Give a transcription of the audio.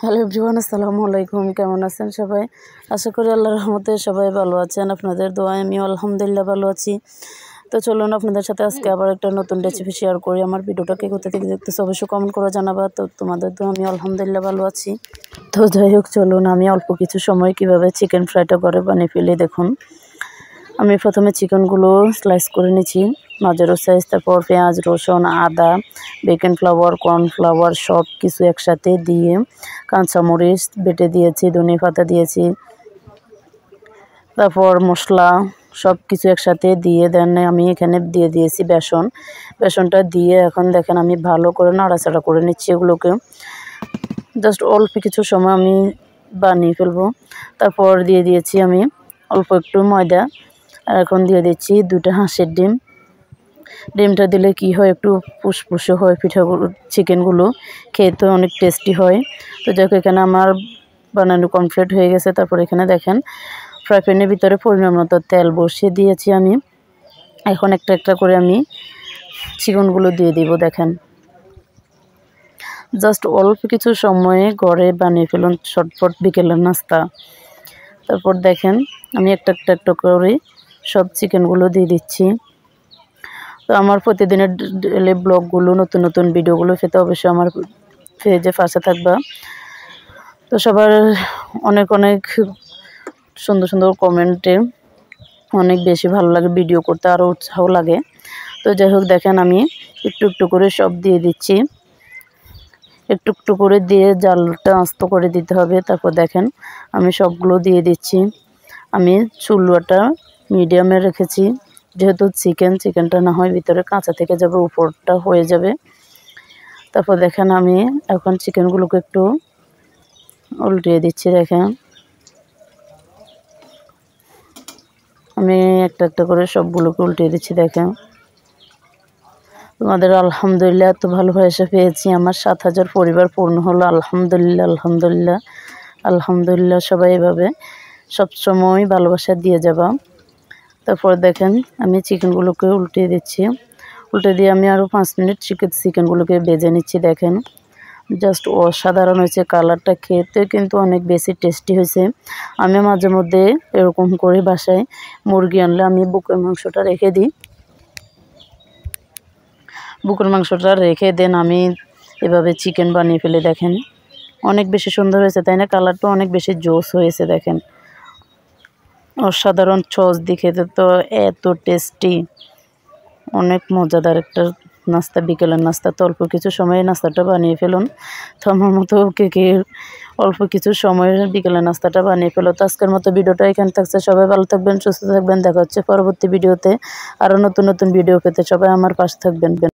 Hello everyone, আসসালামু আলাইকুম। কেমন আছেন সবাই? আশা করি আল্লাহর রহমতে সবাই ভালো আছেন। আপনাদের দোয়ায় আমিও আলহামদুলিল্লাহ ভালো আছি। তো চলুন আপনাদের সাথে আজকে আবার একটা নতুন রেসিপি শেয়ার করি। আমার ভিডিওটাকে কোথা থেকে দেখতেছো অবশ্যই কমেন্ট করে জানাবা। তো তোমাদের দোয়া আমিও আলহামদুলিল্লাহ ভালো আছি। তো যাই হোক, চলুন আমি অল্প কিছু সময় কিভাবে চিকেন ফ্রাইটা করে বানিয়ে ফেলি দেখুন। আমি প্রথমে চিকেনগুলো স্লাইস করে নিয়েছি মাঝারো সাইজ, তারপর পেঁয়াজ, রসুন, আদা, বেকিং ফ্লাওয়ার, কর্নফ্লাওয়ার সব কিছু একসাথে দিয়ে কাঁচামরিচ বেটে দিয়েছি, ধনে পাতা দিয়েছি, তারপর মশলা সব কিছু একসাথে দিয়ে দেন আমি এখানে দিয়ে দিয়েছি বেসনটা দিয়ে এখন দেখেন আমি ভালো করে নাড়াচাড়া করে নিচ্ছি। এগুলোকে জাস্ট অল্প কিছু সময় আমি বানিয়ে ফেলবো। তারপর দিয়ে দিয়েছি আমি অল্প একটু ময়দা, আর এখন দিয়ে দিচ্ছি 2টা হাঁসের ডিমটা দিলে কি হয়, একটু পুষপুষে হয় পিঠাগুলো, চিকেনগুলো খেতে অনেক টেস্টি হয়। তো যাই হোক, এখানে আমার বানানো কমপ্লিট হয়ে গেছে। তারপর এখানে দেখেন ফ্রাই প্যানের ভিতরে পরিমাণ মতো তেল বসিয়ে দিয়েছি আমি। এখন একটা একটা করে আমি চিকেনগুলো দিয়ে দিব। দেখেন জাস্ট অল্প কিছু সময়ে ঘরে বানিয়ে ফেলুন ঝটপট বিকেলের নাস্তা। তারপর দেখেন আমি একটা একটা করে সব চিকেনগুলো দিয়ে দিচ্ছি। তো আমার প্রতিদিনের ডেইলি ব্লগগুলো, নতুন নতুন ভিডিওগুলো পেতে অবশ্যই আমার পেজে পাশে থাকবা। তো সবার অনেক অনেক সুন্দর সুন্দর কমেন্টে অনেক বেশি ভালো লাগে, ভিডিও করতে আরও উৎসাহ লাগে। তো যাই হোক, দেখেন আমি একটু একটু করে সব দিয়ে দিচ্ছি, একটু একটু করে দিয়ে জালটা আস্ত করে দিতে হবে। তারপর দেখেন আমি সবগুলো দিয়ে দিচ্ছি। আমি চুলাটা মিডিয়ামে রেখেছি, যেহেতু চিকেনটা না হয় ভিতরে কাঁচা থেকে যাবে, উপরটা হয়ে যাবে। তারপর দেখেন আমি এখন চিকেনগুলোকে একটু উল্টিয়ে দিচ্ছি। দেখেন আমি একটা একটা করে সবগুলোকে উল্টিয়ে দিচ্ছি। দেখেন তোমাদের আলহামদুলিল্লাহ এত ভালোবাসা পেয়েছি, আমার 7,000 পরিবার পূর্ণ হলো। আলহামদুলিল্লাহ আলহামদুলিল্লাহ আলহামদুলিল্লাহ। সবাই এভাবে সবসময় ভালোবাসা দিয়ে যাবা। তারপর দেখেন আমি চিকেনগুলোকে উল্টিয়ে দিচ্ছি, উল্টে দিয়ে আমি আরও 5 মিনিট চিকেনগুলোকে ভেজে নিচ্ছি। দেখেন জাস্ট অসাধারণ হয়েছে, কালারটা খেতে কিন্তু অনেক বেশি টেস্টি হয়েছে। আমি মাঝে মধ্যে এরকম করে বাসায় মুরগি আনলে আমি বুকের মাংসটা রেখে দিই, বুকের মাংসটা রেখে দেন আমি এভাবে চিকেন বানিয়ে ফেলে। দেখেন অনেক বেশি সুন্দর হয়েছে, তাই না? কালারটা অনেক বেশি জোস হয়েছে। দেখেন অসাধারণ সস দেখে তো এত টেস্টি, অনেক মজাদার একটা নাস্তা, বিকেলের নাস্তা। তো অল্প কিছু সময়ে নাস্তাটা বানিয়ে ফেলুন। তো আমার মতো কে অল্প কিছু সময়ে বিকেলের নাস্তাটা বানিয়ে ফেলো। তো আজকের মতো ভিডিওটা এখানে থাকছে। সবাই ভালো থাকবেন, সুস্থ থাকবেন। দেখা হচ্ছে পরবর্তী ভিডিওতে। আরও নতুন নতুন ভিডিও পেতে সবাই আমার পাশে থাকবেন।